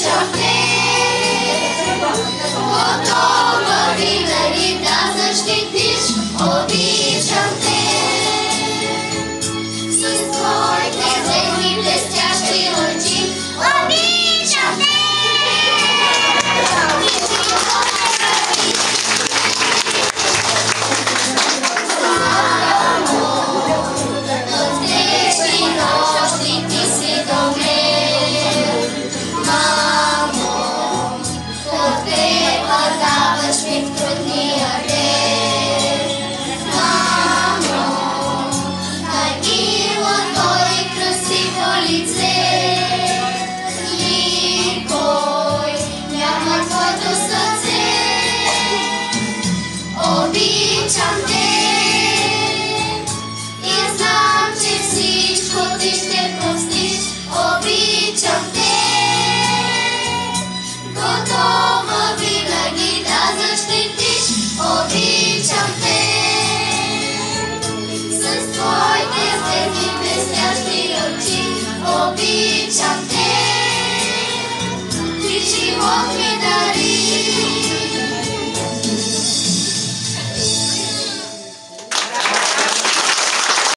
обичам те, готова винаги да защитиш, обичам те. С твоите светли блестящи очи, обичам те. Обичам те и знам, че всичко ти ще простиш. Обичам те, готова винаги да защитиш. Обичам те, с твоите светли блестящи очи. Обичам те.